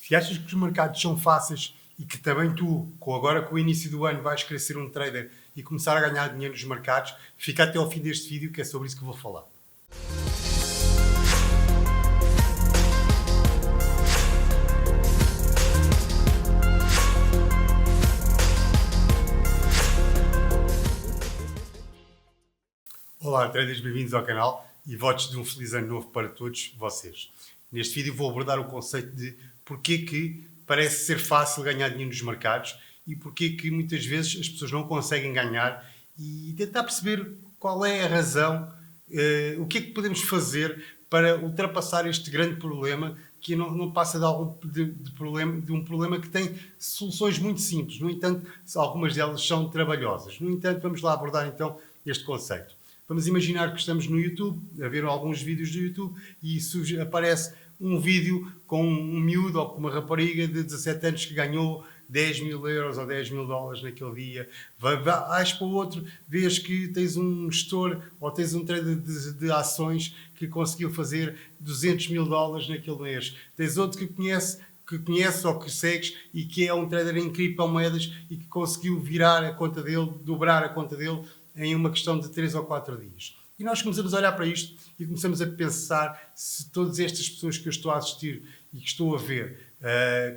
Se achas que os mercados são fáceis e que também tu, agora com o início do ano, vais querer ser um trader e começar a ganhar dinheiro nos mercados, fica até ao fim deste vídeo que é sobre isso que vou falar. Olá, traders, bem-vindos ao canal e votos de um feliz ano novo para todos vocês. Neste vídeo vou abordar o conceito de porque que parece ser fácil ganhar dinheiro nos mercados e porque que muitas vezes as pessoas não conseguem ganhar e tentar perceber qual é a razão, o que é que podemos fazer para ultrapassar este grande problema que não passa de um problema que tem soluções muito simples. No entanto, algumas delas são trabalhosas. No entanto, vamos lá abordar então este conceito. Vamos imaginar que estamos no YouTube, a ver alguns vídeos do YouTube e aparece um vídeo com um miúdo ou com uma rapariga de 17 anos que ganhou 10 mil euros ou 10 mil dólares naquele dia. Vais para o outro, vês que tens um gestor ou tens um trader de ações que conseguiu fazer 200 mil dólares naquele mês. Tens outro que conheces ou que segues e que é um trader em criptomoedas e que conseguiu virar a conta dele, dobrar a conta dele em uma questão de 3 ou 4 dias. E nós começamos a olhar para isto e começamos a pensar se todas estas pessoas que eu estou a assistir e que estou a ver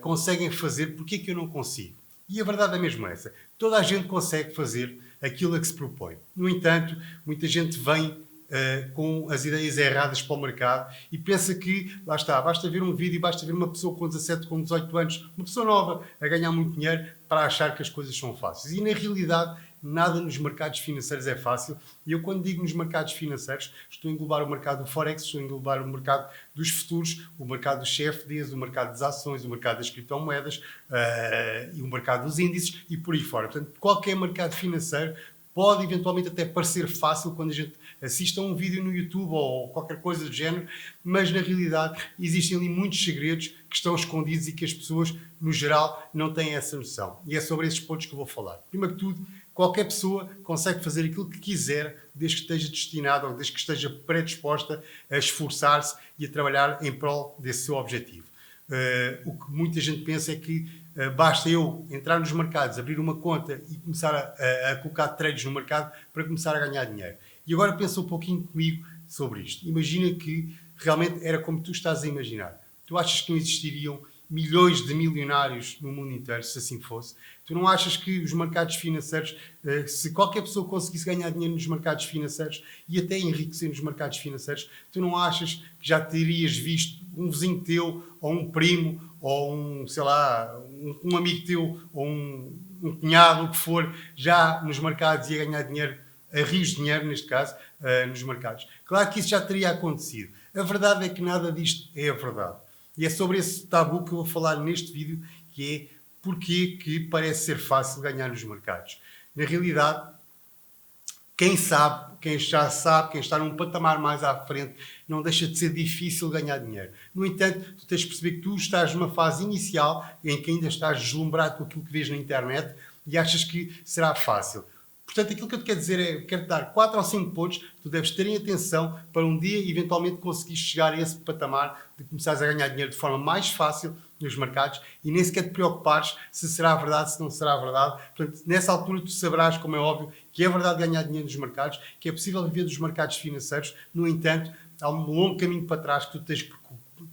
conseguem fazer, porque é que eu não consigo? E a verdade é mesmo essa. Toda a gente consegue fazer aquilo a que se propõe. No entanto, muita gente vem com as ideias erradas para o mercado e pensa que, lá está, basta ver um vídeo, basta ver uma pessoa com 17, com 18 anos, uma pessoa nova, a ganhar muito dinheiro para achar que as coisas são fáceis. E na realidade, nada nos mercados financeiros é fácil. E eu, quando digo nos mercados financeiros, estou a englobar o mercado do Forex, estou a englobar o mercado dos futuros, o mercado dos CFDs, o mercado das ações, o mercado das criptomoedas e o mercado dos índices e por aí fora. Portanto, qualquer mercado financeiro pode eventualmente até parecer fácil quando a gente assiste a um vídeo no YouTube ou qualquer coisa do género, mas na realidade existem ali muitos segredos que estão escondidos e que as pessoas, no geral, não têm essa noção. E é sobre esses pontos que eu vou falar. Primeiro que tudo, qualquer pessoa consegue fazer aquilo que quiser, desde que esteja destinada ou desde que esteja predisposta a esforçar-se e a trabalhar em prol desse seu objetivo. O que muita gente pensa é que basta eu entrar nos mercados, abrir uma conta e começar a colocar trades no mercado para começar a ganhar dinheiro. E agora pensa um pouquinho comigo sobre isto. Imagina que realmente era como tu estás a imaginar. Tu achas que não existiriam milhões de milionários no mundo inteiro, se assim fosse? Tu não achas que os mercados financeiros, se qualquer pessoa conseguisse ganhar dinheiro nos mercados financeiros e até enriquecer nos mercados financeiros, tu não achas que já terias visto um vizinho teu, ou um primo, ou um, sei lá, um amigo teu, ou um cunhado, o que for, já nos mercados e a ganhar dinheiro, a rios de dinheiro, neste caso, nos mercados? Claro que isso já teria acontecido. A verdade é que nada disto é a verdade. E é sobre esse tabu que eu vou falar neste vídeo, que é porque que parece ser fácil ganhar nos mercados. Na realidade, quem já sabe, quem está num patamar mais à frente, não deixa de ser difícil ganhar dinheiro. No entanto, tu tens de perceber que tu estás numa fase inicial em que ainda estás deslumbrado com aquilo que vês na internet e achas que será fácil. Portanto, aquilo que eu te quero dizer é, quero-te dar 4 ou 5 pontos que tu deves ter em atenção para um dia, eventualmente, conseguires chegar a esse patamar de começares a ganhar dinheiro de forma mais fácil nos mercados e nem sequer te preocupares se será verdade, se não será verdade. Portanto, nessa altura tu saberás, como é óbvio, que é verdade ganhar dinheiro nos mercados, que é possível viver dos mercados financeiros. No entanto, há um longo caminho para trás que tu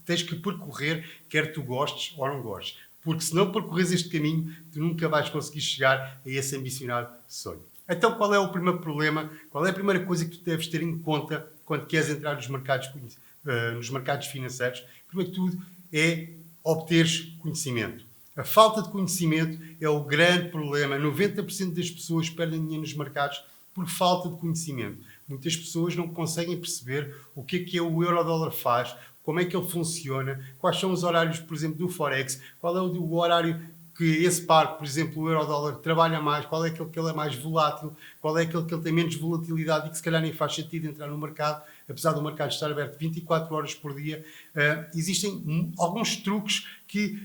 tens que percorrer, quer tu gostes ou não gostes. Porque se não percorres este caminho, tu nunca vais conseguir chegar a esse ambicionado sonho. Então, qual é o primeiro problema? Qual é a primeira coisa que tu deves ter em conta quando queres entrar nos mercados financeiros? Primeiro de tudo é obteres conhecimento. A falta de conhecimento é o grande problema. 90% das pessoas perdem dinheiro nos mercados por falta de conhecimento. Muitas pessoas não conseguem perceber o que é o euro-dólar faz, como é que ele funciona, quais são os horários, por exemplo, do Forex, qual é o horário que esse par, por exemplo, o euro-dólar trabalha mais, qual é aquele que ele é mais volátil, qual é aquele que ele tem menos volatilidade e que se calhar nem faz sentido entrar no mercado, apesar do mercado estar aberto 24 horas por dia. Existem alguns truques que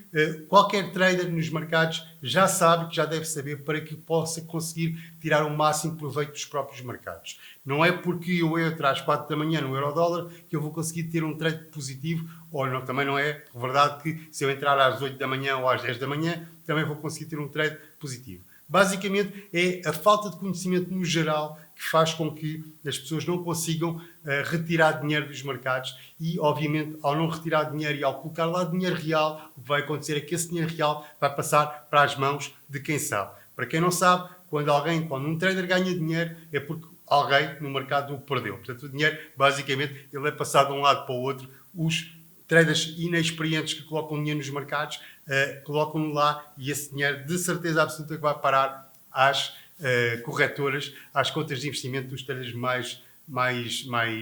qualquer trader nos mercados já sabe, que já deve saber, para que possa conseguir tirar o máximo proveito dos próprios mercados. Não é porque eu entro às 4 da manhã no euro-dólar que eu vou conseguir ter um trade positivo, ou não, também não é verdade que se eu entrar às 8 da manhã ou às 10 da manhã também vou conseguir ter um trade positivo. Basicamente é a falta de conhecimento no geral que faz com que as pessoas não consigam retirar dinheiro dos mercados e, obviamente, ao não retirar dinheiro e ao colocar lá dinheiro real, o que vai acontecer é que esse dinheiro real vai passar para as mãos de quem sabe. Para quem não sabe, quando um trader ganha dinheiro é porque alguém no mercado o perdeu. Portanto, o dinheiro, basicamente, ele é passado de um lado para o outro. Os traders inexperientes que colocam dinheiro nos mercados colocam-no lá e esse dinheiro de certeza absoluta que vai parar às corretoras, às contas de investimento dos traders mais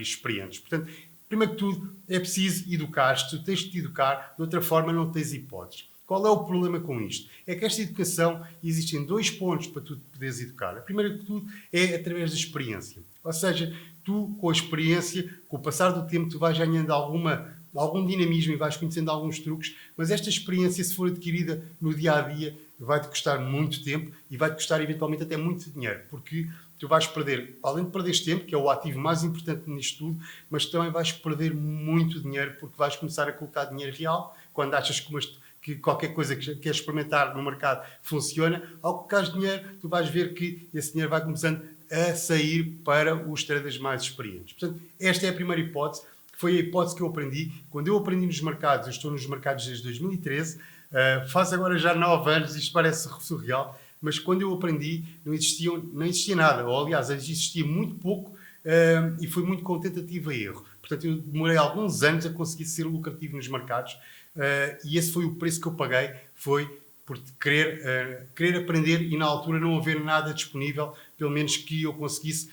experientes. Portanto, primeiro que tudo, é preciso educar-te. Tu tens de te educar, de outra forma não tens hipóteses. Qual é o problema com isto? É que esta educação, existem 2 pontos para tu te poderes educar. A primeira de tudo é através da experiência. Ou seja, tu, com a experiência, com o passar do tempo, tu vais ganhando algum dinamismo e vais conhecendo alguns truques, mas esta experiência, se for adquirida no dia-a-dia, vai-te custar muito tempo e vai-te custar eventualmente até muito dinheiro, porque tu vais perder, além de perderes tempo, que é o ativo mais importante nisto tudo, mas também vais perder muito dinheiro, porque vais começar a colocar dinheiro real, quando achas que qualquer coisa que queres experimentar no mercado funciona, ao colocares dinheiro, tu vais ver que esse dinheiro vai começando a sair para os traders mais experientes. Portanto, esta é a primeira hipótese, que foi a hipótese que eu aprendi. Quando eu aprendi nos mercados, eu estou nos mercados desde 2013, faz agora já 9 anos, isto parece surreal, mas quando eu aprendi não existia nada, ou aliás, existia muito pouco e foi muito com tentativa e erro. Portanto, eu demorei alguns anos a conseguir ser lucrativo nos mercados e esse foi o preço que eu paguei, foi por querer aprender e na altura não haver nada disponível, pelo menos que eu conseguisse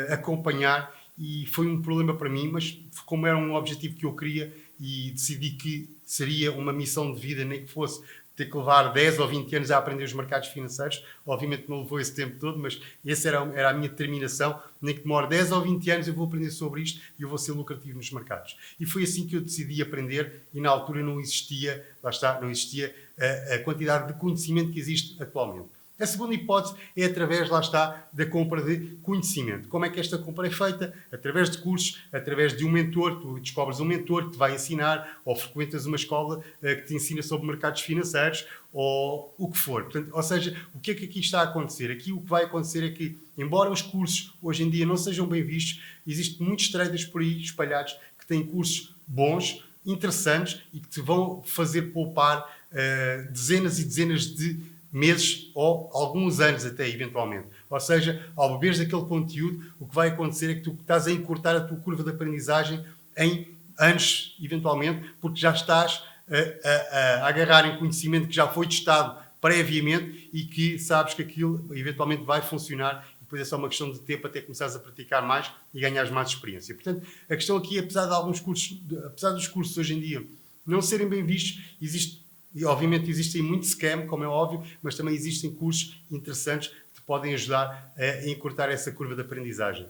acompanhar, e foi um problema para mim, mas como era um objetivo que eu queria e decidi que seria uma missão de vida, nem que fosse ter que levar 10 ou 20 anos a aprender os mercados financeiros, obviamente não levou esse tempo todo, mas essa era a minha determinação, nem que demore 10 ou 20 anos eu vou aprender sobre isto e eu vou ser lucrativo nos mercados. E foi assim que eu decidi aprender e na altura não existia, a quantidade de conhecimento que existe atualmente. A segunda hipótese é através, da compra de conhecimento. Como é que esta compra é feita? Através de cursos, através de um mentor. Tu descobres um mentor que te vai ensinar, ou frequentas uma escola que te ensina sobre mercados financeiros, ou o que for. Portanto, ou seja, o que é que aqui está a acontecer? Aqui o que vai acontecer é que, embora os cursos hoje em dia não sejam bem vistos, existem muitos traders por aí espalhados que têm cursos bons, interessantes e que te vão fazer poupar dezenas e dezenas de meses ou alguns anos até, eventualmente. Ou seja, ao beberes daquele conteúdo, o que vai acontecer é que tu estás a encurtar a tua curva de aprendizagem em anos, eventualmente, porque já estás a agarrar em conhecimento que já foi testado previamente e que sabes que aquilo eventualmente vai funcionar e depois é só uma questão de tempo até começares a praticar mais e ganhares mais experiência. Portanto, a questão aqui, apesar dos cursos hoje em dia não serem bem vistos, e obviamente existem muitos scam, como é óbvio, mas também existem cursos interessantes que te podem ajudar a encurtar essa curva de aprendizagem.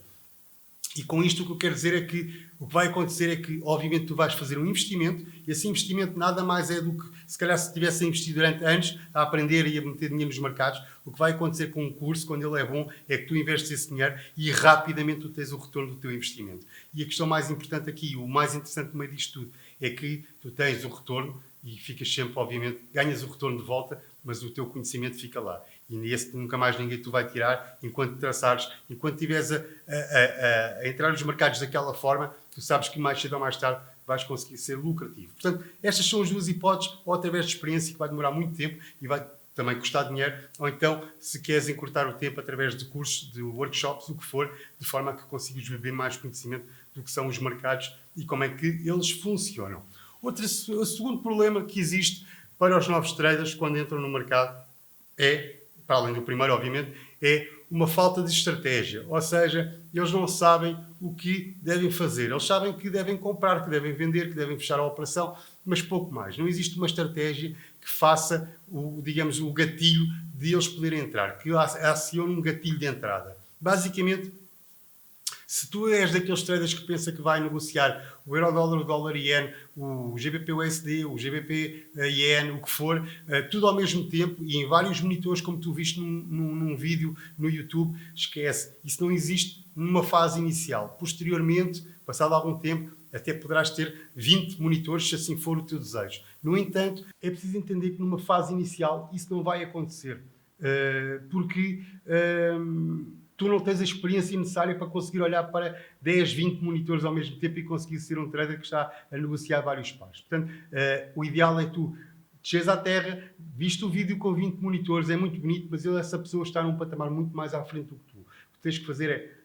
E com isto o que eu quero dizer é que o que vai acontecer é que, obviamente, tu vais fazer um investimento e esse investimento nada mais é do que, se calhar, se tivesse investido durante anos a aprender e a meter dinheiro nos mercados, o que vai acontecer com um curso, quando ele é bom, é que tu investes esse dinheiro e rapidamente tu tens o retorno do teu investimento. E a questão mais importante aqui, o mais interessante no meio disto tudo, é que tu tens o retorno e ficas sempre, obviamente, ganhas o retorno de volta, mas o teu conhecimento fica lá. E esse nunca mais ninguém tu vai tirar enquanto traçares, enquanto estiveres a entrar nos mercados daquela forma, tu sabes que mais cedo ou mais tarde vais conseguir ser lucrativo. Portanto, estas são as 2 hipóteses, ou através de experiência, que vai demorar muito tempo e vai também custar dinheiro, ou então, se queres encurtar o tempo através de cursos, de workshops, o que for, de forma a que consigas beber mais conhecimento do que são os mercados e como é que eles funcionam. O segundo problema que existe para os novos traders quando entram no mercado é, para além do primeiro, obviamente, é uma falta de estratégia. Ou seja, eles não sabem o que devem fazer. Eles sabem que devem comprar, que devem vender, que devem fechar a operação, mas pouco mais. Não existe uma estratégia que faça o gatilho de eles poderem entrar, que acione um gatilho de entrada. Basicamente, Se tu és daqueles traders que pensa que vai negociar o euro-dólar, o dólar-iene, o GBP-USD, o GBP-iene, o que for, tudo ao mesmo tempo e em vários monitores, como tu viste num vídeo no YouTube, esquece. Isso não existe numa fase inicial. Posteriormente, passado algum tempo, até poderás ter 20 monitores, se assim for o teu desejo. No entanto, é preciso entender que numa fase inicial isso não vai acontecer. Porque tu não tens a experiência necessária para conseguir olhar para 10, 20 monitores ao mesmo tempo e conseguir ser um trader que está a negociar vários pares. Portanto, o ideal é tu desces à terra, viste o vídeo com 20 monitores, é muito bonito, mas essa pessoa está num patamar muito mais à frente do que tu. O que tens que fazer é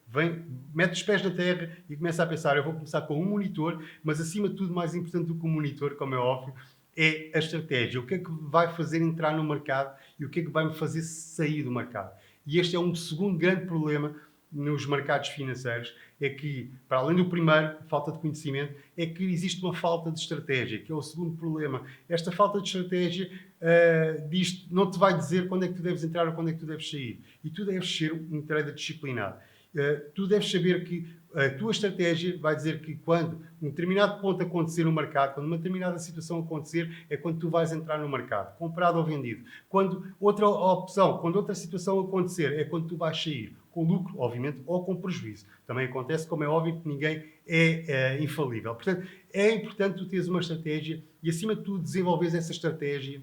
mete os pés na terra e começa a pensar, eu vou começar com um monitor, mas acima de tudo, mais importante do que um monitor, como é óbvio, é a estratégia. O que é que vai fazer entrar no mercado e o que é que vai me fazer sair do mercado. E este é um segundo grande problema nos mercados financeiros, é que, para além do primeiro, falta de conhecimento, é que existe uma falta de estratégia, que é o segundo problema. Esta falta de estratégia não te vai dizer quando é que tu deves entrar ou quando é que tu deves sair. E tu deves ser um trader disciplinado. Tu deves saber que a tua estratégia vai dizer que quando um determinado ponto acontecer no mercado, quando uma determinada situação acontecer, é quando tu vais entrar no mercado, comprado ou vendido. Quando outra opção, quando outra situação acontecer, é quando tu vais sair, com lucro, obviamente, ou com prejuízo. Também acontece, como é óbvio, que ninguém é infalível. Portanto, é importante tu teres uma estratégia e, acima de tudo, desenvolveres essa estratégia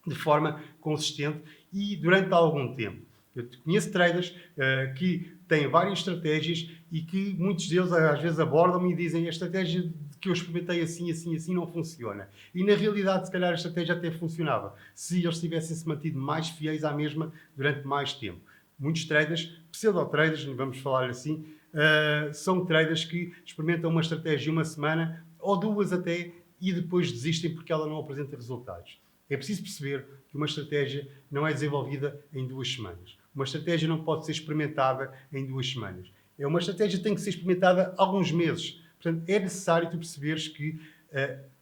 de forma consistente e durante algum tempo. Eu conheço traders que têm várias estratégias e que muitos deles às vezes abordam-me e dizem a estratégia que eu experimentei assim, assim, assim não funciona. E na realidade, se calhar a estratégia até funcionava, se eles tivessem-se mantido mais fiéis à mesma durante mais tempo. Muitos traders, pseudo-traders, vamos falar assim, são traders que experimentam uma estratégia uma semana ou duas até e depois desistem porque ela não apresenta resultados. É preciso perceber que uma estratégia não é desenvolvida em 2 semanas. Uma estratégia não pode ser experimentada em 2 semanas. Uma estratégia tem que ser experimentada há alguns meses. Portanto, é necessário tu perceberes que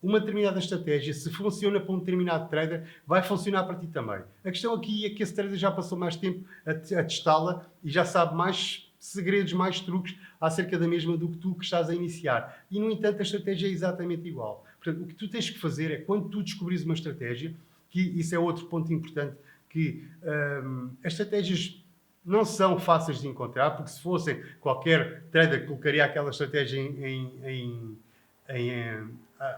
uma determinada estratégia, se funciona para um determinado trader, vai funcionar para ti também. A questão aqui é que esse trader já passou mais tempo a testá-la e já sabe mais segredos, mais truques acerca da mesma do que tu que estás a iniciar. E, no entanto, a estratégia é exatamente igual. Portanto, o que tu tens que fazer é, quando tu descobris uma estratégia, que isso é outro ponto importante, que as estratégias não são fáceis de encontrar, porque se fossem, qualquer trader colocaria aquela estratégia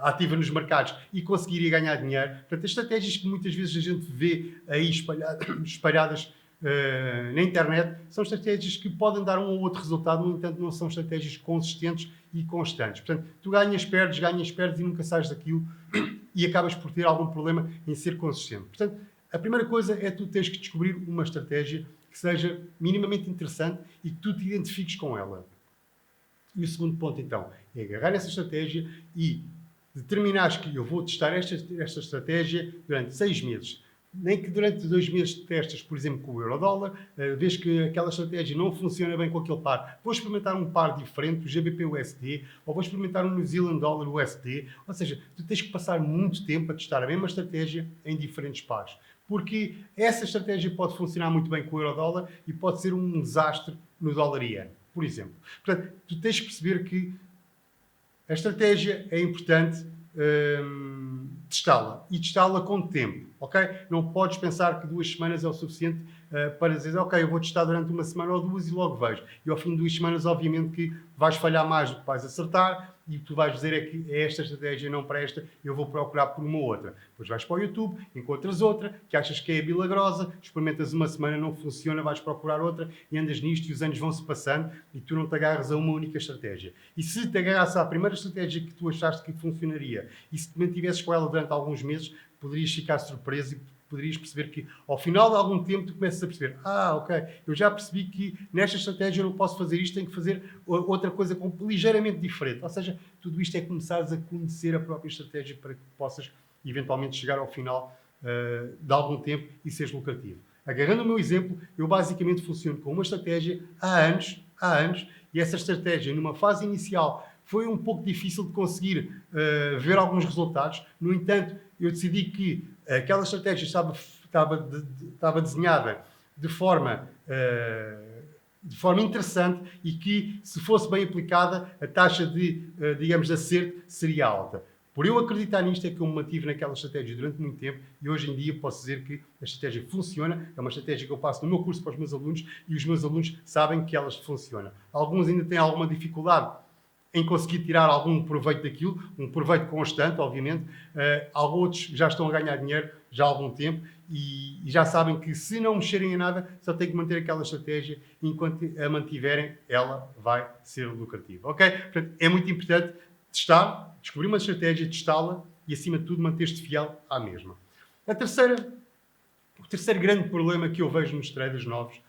ativa nos mercados e conseguiria ganhar dinheiro. Portanto, as estratégias que muitas vezes a gente vê aí espalhadas na internet são estratégias que podem dar um ou outro resultado, no entanto não são estratégias consistentes e constantes. Portanto, tu ganhas, perdes e nunca sais daquilo e acabas por ter algum problema em ser consistente. Portanto, a primeira coisa é tu teres que descobrir uma estratégia que seja minimamente interessante e que tu te identifiques com ela. E o segundo ponto, então, é agarrar essa estratégia e determinares que eu vou testar esta estratégia durante 6 meses. Nem que durante 2 meses testas, por exemplo, com o euro-dólar, vês que aquela estratégia não funciona bem com aquele par, vou experimentar um par diferente, o GBP-USD, ou vou experimentar um New Zealand Dollar-USD. Ou seja, tu tens que passar muito tempo a testar a mesma estratégia em diferentes pares. Porque essa estratégia pode funcionar muito bem com o euro-dólar e pode ser um desastre no dólar-iene, por exemplo. Portanto, tu tens que perceber que a estratégia é importante testá-la e testá-la com tempo, ok? Não podes pensar que 2 semanas é o suficiente para dizer, ok, eu vou testar durante 1 semana ou 2 e logo vejo. E ao fim de 2 semanas, obviamente que vais falhar mais do que vais acertar e o que tu vais dizer é que esta estratégia não presta, eu vou procurar por uma outra. Depois vais para o YouTube, encontras outra, que achas que é milagrosa, experimentas 1 semana, não funciona, vais procurar outra e andas nisto e os anos vão-se passando e tu não te agarras a uma única estratégia. E se te agarras à primeira estratégia que tu achaste que funcionaria e se te mantivesses com ela durante alguns meses, poderias ficar surpreso e poderias perceber que, ao final de algum tempo, tu começas a perceber, ok, eu já percebi que nesta estratégia eu não posso fazer isto, tenho que fazer outra coisa ligeiramente diferente. Ou seja, tudo isto é começares a conhecer a própria estratégia para que possas, eventualmente, chegar ao final de algum tempo e seres lucrativo. Agarrando o meu exemplo, eu basicamente funciono com uma estratégia há anos, e essa estratégia, numa fase inicial, foi um pouco difícil de conseguir ver alguns resultados. No entanto, eu decidi que aquela estratégia estava desenhada de forma de forma interessante e que, se fosse bem aplicada, a taxa de, digamos, de acerto seria alta. Por eu acreditar nisto é que eu me mantive naquela estratégia durante muito tempo e hoje em dia posso dizer que a estratégia funciona, é uma estratégia que eu passo no meu curso para os meus alunos e os meus alunos sabem que elas funcionam. Alguns ainda têm alguma dificuldade em conseguir tirar algum proveito daquilo, um proveito constante, obviamente. Outros já estão a ganhar dinheiro já há algum tempo e já sabem que se não mexerem em nada, só têm que manter aquela estratégia e enquanto a mantiverem, ela vai ser lucrativa. Ok? Portanto, é muito importante testar, descobrir uma estratégia, testá-la e, acima de tudo, manter-te fiel à mesma. O terceiro grande problema que eu vejo nos traders novos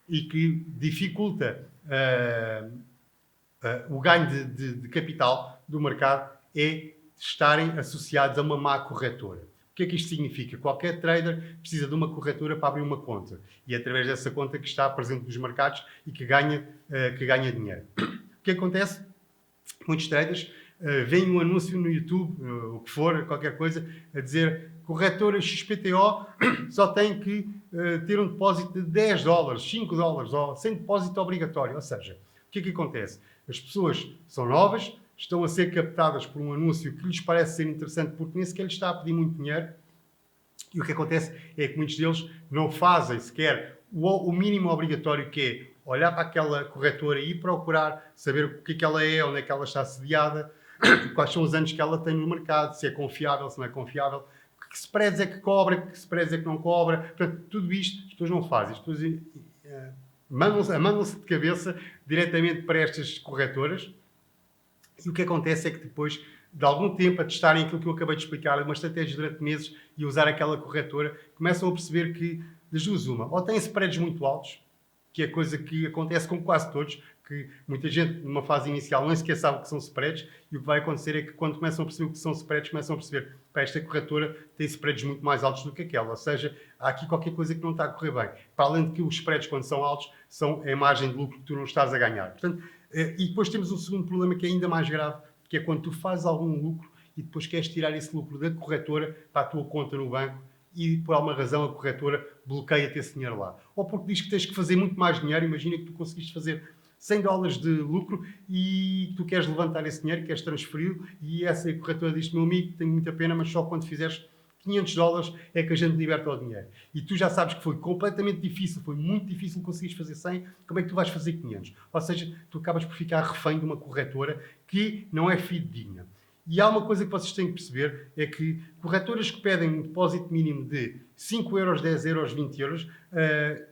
e que dificulta o ganho de capital do mercado é estarem associados a uma má corretora. O que é que isto significa? Qualquer trader precisa de uma corretora para abrir uma conta e é através dessa conta que está presente nos mercados e que ganha dinheiro. O que acontece? Muitos traders veem um anúncio no YouTube, o que for, qualquer coisa, a dizer corretora XPTO só tem que ter um depósito de 10 dólares, 5 dólares, ou sem depósito obrigatório. Ou seja, o que é que acontece? As pessoas são novas, estão a ser captadas por um anúncio que lhes parece ser interessante porque nem sequer lhes está a pedir muito dinheiro e o que acontece é que muitos deles não fazem sequer o mínimo obrigatório que é olhar para aquela corretora e procurar saber o que é que ela é, onde é que ela está sediada, quais são os anos que ela tem no mercado, se é confiável, se não é confiável, que spreads é que cobra, que spreads é que não cobra. Portanto, tudo isto as pessoas não fazem. As pessoas mandam-se de cabeça diretamente para estas corretoras e o que acontece é que depois de algum tempo a testarem aquilo que eu acabei de explicar, uma estratégia durante meses e usar aquela corretora, começam a perceber que, das duas uma, ou têm spreads muito altos, que é coisa que acontece com quase todos, que muita gente numa fase inicial nem sequer sabe o que são spreads e o que vai acontecer é que quando começam a perceber o que são spreads, começam a perceber que esta corretora tem spreads muito mais altos do que aquela, ou seja, há aqui qualquer coisa que não está a correr bem. Para além de que os spreads, quando são altos, são a margem de lucro que tu não estás a ganhar. Portanto, e depois temos um segundo problema que é ainda mais grave, que é quando tu fazes algum lucro e depois queres tirar esse lucro da corretora para a tua conta no banco e por alguma razão a corretora bloqueia-te esse dinheiro lá. Ou porque diz que tens que fazer muito mais dinheiro, imagina que tu conseguiste fazer 100 dólares de lucro e tu queres levantar esse dinheiro, queres transferi-lo e essa corretora diz: meu amigo, tenho muita pena, mas só quando fizeres 500 dólares é que a gente liberta o dinheiro. E tu já sabes que foi completamente difícil, foi muito difícil conseguires fazer 100, como é que tu vais fazer 500? Ou seja, tu acabas por ficar refém de uma corretora que não é fidedigna. E há uma coisa que vocês têm que perceber, é que corretoras que pedem um depósito mínimo de 5 euros, 10 euros, 20 euros,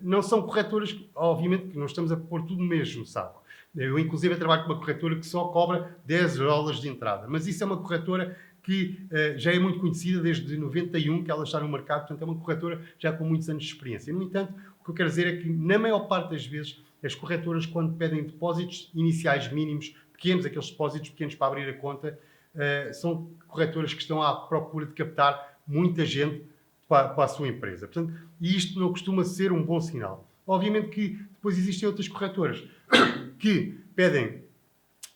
não são corretoras, obviamente, que não estamos a pôr tudo no mesmo saco. Eu, inclusive, trabalho com uma corretora que só cobra 10 dólares de entrada. Mas isso é uma corretora que já é muito conhecida desde 91, que ela está no mercado, portanto é uma corretora já com muitos anos de experiência. No entanto, o que eu quero dizer é que, na maior parte das vezes, as corretoras, quando pedem depósitos iniciais mínimos, pequenos, aqueles depósitos pequenos para abrir a conta, são corretoras que estão à procura de captar muita gente para a sua empresa. Portanto, e isto não costuma ser um bom sinal. Obviamente que depois existem outras corretoras que pedem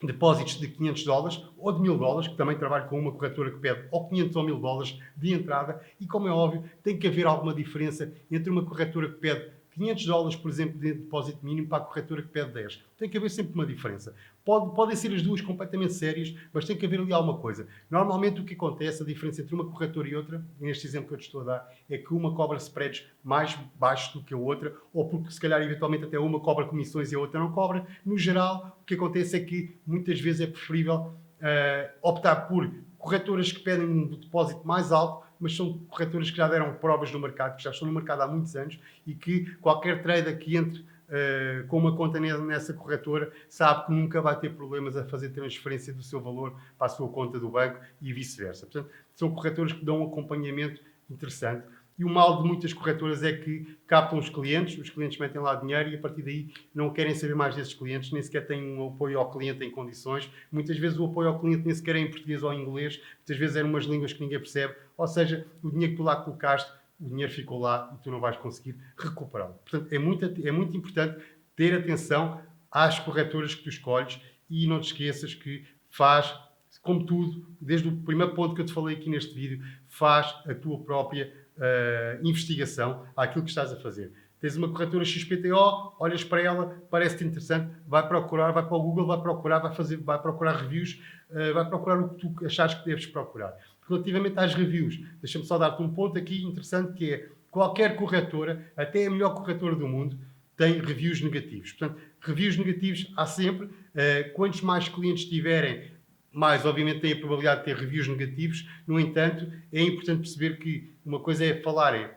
depósitos de 500 dólares ou de 1000 dólares, que também trabalho com uma corretora que pede ou 500 ou 1000 dólares de entrada e, como é óbvio, tem que haver alguma diferença entre uma corretora que pede 500 dólares, por exemplo, de depósito mínimo para a corretora que pede 10. Tem que haver sempre uma diferença. Podem ser as duas completamente sérias, mas tem que haver ali alguma coisa. Normalmente o que acontece, a diferença entre uma corretora e outra, neste exemplo que eu te estou a dar, é que uma cobra spreads mais baixos do que a outra, ou porque se calhar eventualmente até uma cobra comissões e a outra não cobra. No geral, o que acontece é que muitas vezes é preferível optar por corretoras que pedem um depósito mais alto, mas são corretoras que já deram provas no mercado, que já estão no mercado há muitos anos e que qualquer trader que entre com uma conta nessa corretora sabe que nunca vai ter problemas a fazer transferência do seu valor para a sua conta do banco e vice-versa. Portanto, são corretoras que dão um acompanhamento interessante. E o mal de muitas corretoras é que captam os clientes metem lá dinheiro e a partir daí não querem saber mais desses clientes, nem sequer têm um apoio ao cliente em condições. Muitas vezes o apoio ao cliente nem sequer é em português ou em inglês, muitas vezes é em umas línguas que ninguém percebe. Ou seja, o dinheiro que tu lá colocaste, o dinheiro ficou lá e tu não vais conseguir recuperá-lo. Portanto, é muito importante ter atenção às corretoras que tu escolhes e não te esqueças que faz, como tudo, desde o primeiro ponto que eu te falei aqui neste vídeo, faz a tua própria investigação àquilo que estás a fazer. Tens uma corretora XPTO, olhas para ela, parece-te interessante, vai procurar, vai para o Google, vai procurar, vai procurar reviews, vai procurar o que tu achares que deves procurar. Relativamente às reviews, deixa-me só dar-te um ponto aqui interessante, que é qualquer corretora, até a melhor corretora do mundo, tem reviews negativos. Portanto, reviews negativos há sempre. Quantos mais clientes tiverem, mais obviamente tem a probabilidade de ter reviews negativos. No entanto, é importante perceber que uma coisa é falarem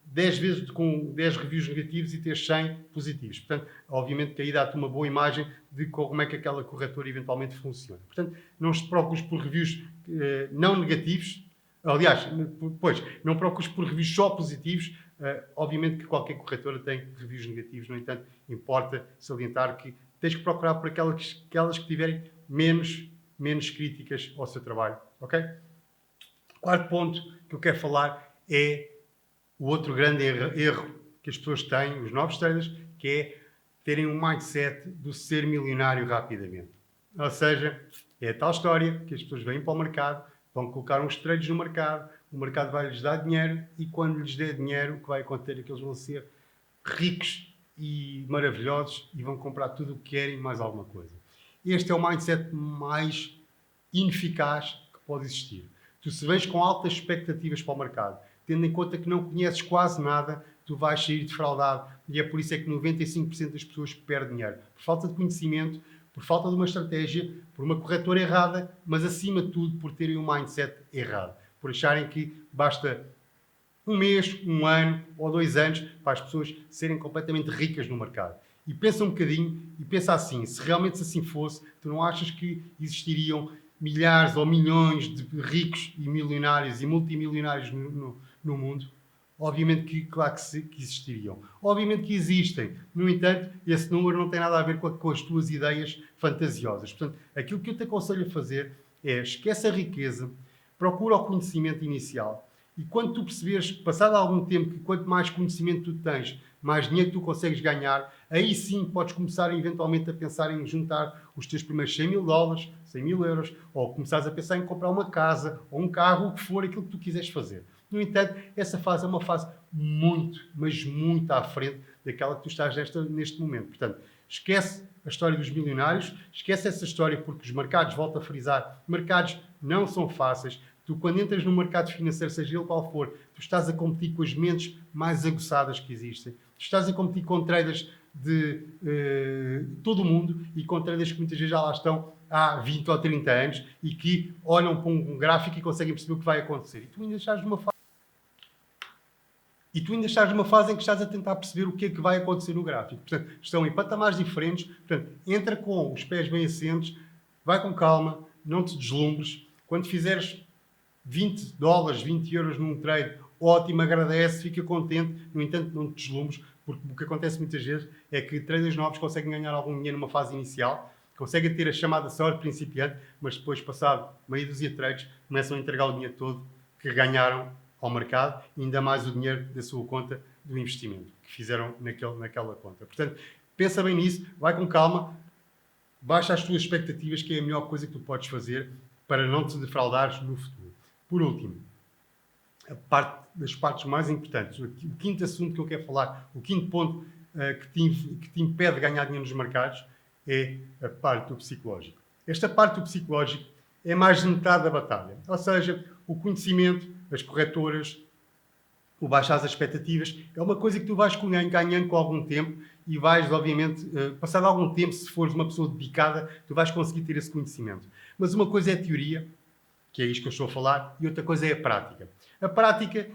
10 vezes com 10 reviews negativos e ter 100 positivos. Portanto, obviamente que aí dá-te uma boa imagem de como é que aquela corretora eventualmente funciona. Portanto, não te procures por reviews não negativos. Aliás, pois, não procures por reviews só positivos. Obviamente que qualquer corretora tem reviews negativos. No entanto, importa salientar que tens que procurar por aquelas que tiverem menos críticas ao seu trabalho. Ok? Quarto ponto que eu quero falar é o outro grande erro que as pessoas têm, os novos traders, que é terem um mindset do ser milionário rapidamente. Ou seja, é a tal história que as pessoas vêm para o mercado, vão colocar uns trades no mercado, o mercado vai-lhes dar dinheiro e quando lhes der dinheiro, o que vai acontecer é que eles vão ser ricos e maravilhosos e vão comprar tudo o que querem e mais alguma coisa. Este é o mindset mais ineficaz que pode existir. Tu, se vens com altas expectativas para o mercado, tendo em conta que não conheces quase nada, tu vais sair defraudado. E é por isso é que 95% das pessoas perdem dinheiro. Por falta de conhecimento, por falta de uma estratégia, por uma corretora errada, mas acima de tudo por terem um mindset errado. Por acharem que basta um mês, um ano ou 2 anos para as pessoas serem completamente ricas no mercado. E pensa um bocadinho e pensa assim, se realmente assim fosse, tu não achas que existiriam milhares ou milhões de ricos e milionários e multimilionários no mundo? Obviamente que, claro que existiriam. Obviamente que existem. No entanto, esse número não tem nada a ver com as tuas ideias fantasiosas. Portanto, aquilo que eu te aconselho a fazer é esquece a riqueza, procura o conhecimento inicial. E quando tu perceberes, passado algum tempo, que quanto mais conhecimento tu tens, mais dinheiro tu consegues ganhar, aí sim podes começar eventualmente a pensar em juntar os teus primeiros 100 mil dólares, 100 mil euros, ou começares a pensar em comprar uma casa, ou um carro, o que for, aquilo que tu quiseres fazer. No entanto, essa fase é uma fase muito, mas muito à frente daquela que tu estás neste momento. Portanto, esquece a história dos milionários, esquece essa história porque os mercados, volto a frisar, mercados não são fáceis. Tu, quando entras no mercado financeiro, seja ele qual for, tu estás a competir com as mentes mais aguçadas que existem. Tu estás a competir com traders de todo o mundo e com traders que muitas vezes já lá estão há 20 ou 30 anos e que olham para um gráfico e conseguem perceber o que vai acontecer. E tu ainda estás numa fase em que estás a tentar perceber o que é que vai acontecer no gráfico. Portanto, estão em patamares diferentes. Portanto, entra com os pés bem assentes, vai com calma, não te deslumbres. Quando fizeres 20 dólares, 20 euros num trade, ótimo, agradece, fica contente. No entanto, não te deslumbres, porque o que acontece muitas vezes é que traders novos conseguem ganhar algum dinheiro numa fase inicial, conseguem ter a chamada sorte principiante, mas depois, passado meia dúzia de trades, começam a entregar o dinheiro todo que ganharam ao mercado e ainda mais o dinheiro da sua conta do investimento que fizeram naquela conta. Portanto, pensa bem nisso, vai com calma, baixa as tuas expectativas, que é a melhor coisa que tu podes fazer para não te defraudares no futuro. Por último, das partes mais importantes, o quinto assunto que eu quero falar, o quinto ponto que te impede de ganhar dinheiro nos mercados é a parte do psicológico. Esta parte do psicológico é mais de metade da batalha. Ou seja, o conhecimento, as corretoras, o baixar as expectativas, é uma coisa que tu vais ganhando com algum tempo e vais, obviamente, passado algum tempo, se fores uma pessoa dedicada, tu vais conseguir ter esse conhecimento. Mas uma coisa é a teoria, que é isto que eu estou a falar, e outra coisa é a prática. A prática,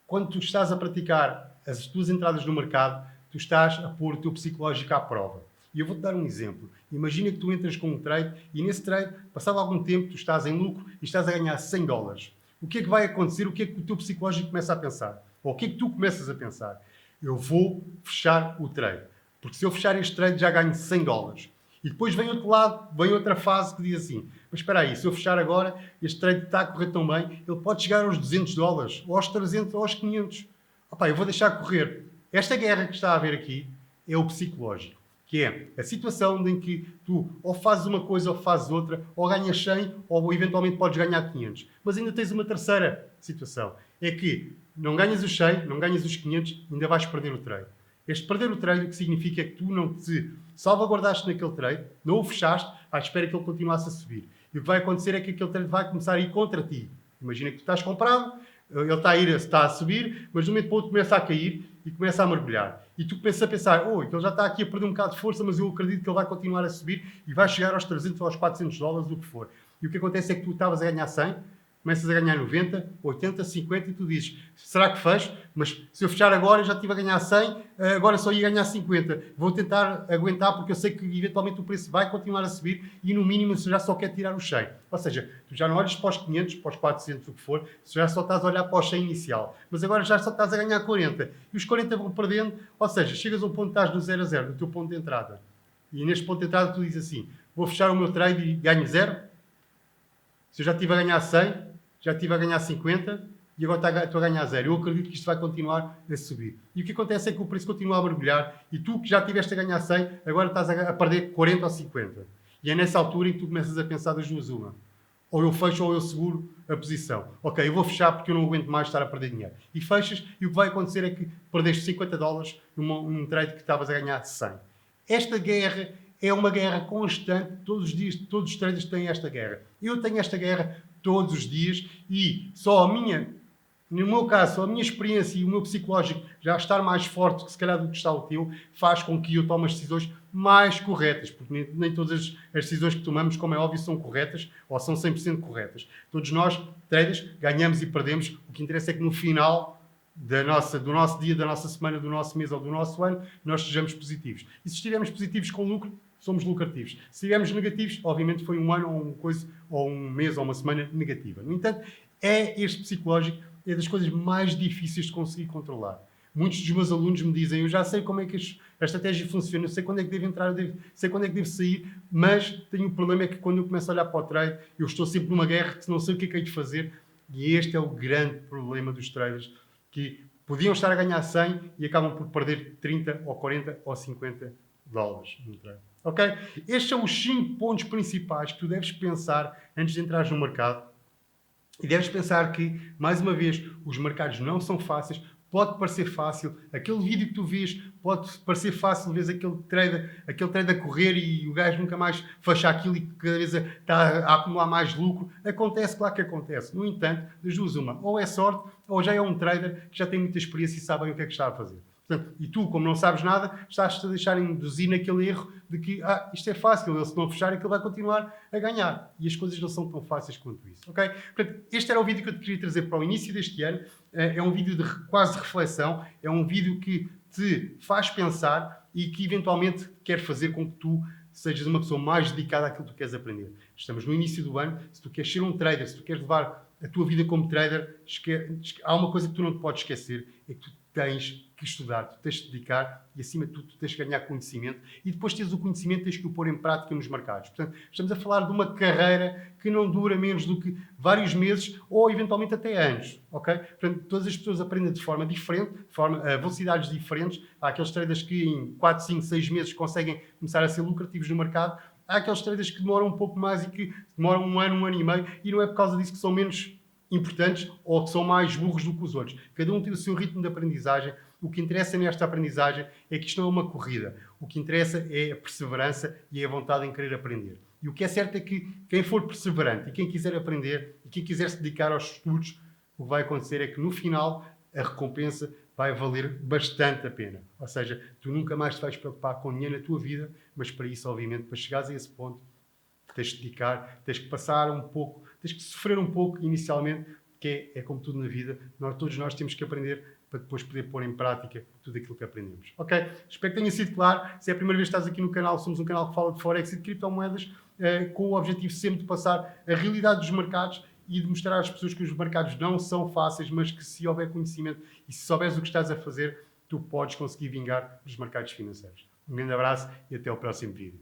quando tu estás a praticar as tuas entradas no mercado, tu estás a pôr o teu psicológico à prova. E eu vou-te dar um exemplo. Imagina que tu entras com um trade e nesse trade, passado algum tempo, tu estás em lucro e estás a ganhar 100 dólares. O que é que vai acontecer? O que é que o teu psicológico começa a pensar? Ou o que é que tu começas a pensar? Eu vou fechar o trade. Porque se eu fechar este trade já ganho 100 dólares. E depois vem outro lado, vem outra fase que diz assim, mas espera aí, se eu fechar agora, este trade está a correr tão bem, ele pode chegar aos 200 dólares, ou aos 300, ou aos 500. Opa, eu vou deixar correr. Esta guerra que está a haver aqui é o psicológico, que é a situação em que tu ou fazes uma coisa ou fazes outra, ou ganhas 100, ou eventualmente podes ganhar 500. Mas ainda tens uma terceira situação, é que não ganhas os 100, não ganhas os 500, ainda vais perder o trade. Este perder o trade, o que significa é que tu não te salvaguardaste naquele trade, não o fechaste à espera que ele continuasse a subir. E o que vai acontecer é que aquele trade vai começar a ir contra ti. Imagina que tu estás comprado, ele está a subir, mas de um momento para o outro começa a cair e começa a mergulhar. E tu começas a pensar, ele já está aqui a perder um bocado de força, mas eu acredito que ele vai continuar a subir e vai chegar aos 300 ou aos 400 dólares, o que for. E o que acontece é que tu estavas a ganhar 100, começas a ganhar 90, 80, 50 e tu dizes, será que fecho? Mas se eu fechar agora, eu já estive a ganhar 100, agora só ia ganhar 50. Vou tentar aguentar porque eu sei que eventualmente o preço vai continuar a subir e no mínimo eu já só quero tirar os 100. Ou seja, tu já não olhas para os 500, para os 400, o que for, já só estás a olhar para os 100 inicial. Mas agora já só estás a ganhar 40. E os 40 vão perdendo, ou seja, chegas a um ponto que estás no 0 a 0, no teu ponto de entrada. E neste ponto de entrada tu dizes assim, vou fechar o meu trade e ganho 0. Se eu já estive a ganhar 100, já estive a ganhar 50 e agora estou a ganhar 0. Eu acredito que isto vai continuar a subir. E o que acontece é que o preço continua a mergulhar e tu que já estiveste a ganhar 100, agora estás a perder 40 ou 50. E é nessa altura em que tu começas a pensar das duas uma. Ou eu fecho ou eu seguro a posição. Ok, eu vou fechar porque eu não aguento mais estar a perder dinheiro. E fechas e o que vai acontecer é que perdeste 50 dólares num trade que estavas a ganhar 100. Esta guerra é uma guerra constante. Todos os dias, todos os traders têm esta guerra. Eu tenho esta guerra todos os dias e no meu caso, a minha experiência e o meu psicológico já estar mais forte que se calhar do que está o teu, faz com que eu tome as decisões mais corretas, porque nem todas as decisões que tomamos, como é óbvio, são corretas ou são 100% corretas. Todos nós, traders, ganhamos e perdemos. O que interessa é que no final do nosso dia, da nossa semana, do nosso mês ou do nosso ano, nós sejamos positivos. E se estivermos positivos com lucro, somos lucrativos. Se estivermos negativos, obviamente foi um ano ou um mês ou uma semana negativa. No entanto, este psicológico é das coisas mais difíceis de conseguir controlar. Muitos dos meus alunos me dizem, eu já sei como é que a estratégia funciona, eu sei quando é que devo entrar, sei quando é que devo sair, mas tenho um problema é que quando eu começo a olhar para o trade, eu estou sempre numa guerra que não sei o que é que hei de fazer. E este é o grande problema dos traders, que podiam estar a ganhar 100 e acabam por perder 30 ou 40 ou 50 dólares no trade. Ok? Estes são os 5 pontos principais que tu deves pensar antes de entrar no mercado. E deves pensar que, mais uma vez, os mercados não são fáceis. Pode parecer fácil. Aquele vídeo que tu vês pode parecer fácil. Vês aquele trade a correr e o gajo nunca mais fecha aquilo e cada vez está a acumular mais lucro. Acontece, claro que acontece. No entanto, das duas uma. Ou é sorte, ou já é um trader que já tem muita experiência e sabe o que é que está a fazer. Portanto, e tu, como não sabes nada, estás-te a deixar induzir naquele erro de que isto é fácil, ele se não fechar, ele vai continuar a ganhar. E as coisas não são tão fáceis quanto isso. Okay? Portanto, este era o vídeo que eu te queria trazer para o início deste ano. É um vídeo de quase reflexão, é um vídeo que te faz pensar e que eventualmente quer fazer com que tu sejas uma pessoa mais dedicada àquilo que tu queres aprender. Estamos no início do ano, se tu queres ser um trader, se tu queres levar a tua vida como trader, há uma coisa que tu não te podes esquecer, é que tu tens que estudar, tu tens de dedicar e, acima de tudo, tu tens que ganhar conhecimento e depois tens o conhecimento, tens que o pôr em prática nos mercados. Portanto, estamos a falar de uma carreira que não dura menos do que vários meses ou, eventualmente, até anos. Okay? Portanto, todas as pessoas aprendem de forma diferente, a velocidades diferentes. Há aqueles traders que em 4, 5, 6 meses conseguem começar a ser lucrativos no mercado. Há aqueles traders que demoram um pouco mais e que demoram um ano e meio e não é por causa disso que são menos importantes ou que são mais burros do que os outros. Cada um tem o seu ritmo de aprendizagem. O que interessa nesta aprendizagem é que isto não é uma corrida. O que interessa é a perseverança e a vontade em querer aprender. E o que é certo é que quem for perseverante e quem quiser aprender e quem quiser se dedicar aos estudos, o que vai acontecer é que no final a recompensa vai valer bastante a pena. Ou seja, tu nunca mais te vais preocupar com dinheiro na tua vida, mas para isso, obviamente, para chegares a esse ponto, tens de dedicar, tens que passar um pouco, tens que sofrer um pouco inicialmente, que é como tudo na vida, todos nós temos que aprender para depois poder pôr em prática tudo aquilo que aprendemos. Ok? Espero que tenha sido claro. Se é a primeira vez que estás aqui no canal, somos um canal que fala de Forex e de criptomoedas, com o objetivo sempre de passar a realidade dos mercados e de mostrar às pessoas que os mercados não são fáceis, mas que se houver conhecimento e se souberes o que estás a fazer, tu podes conseguir vingar nos mercados financeiros. Um grande abraço e até ao próximo vídeo.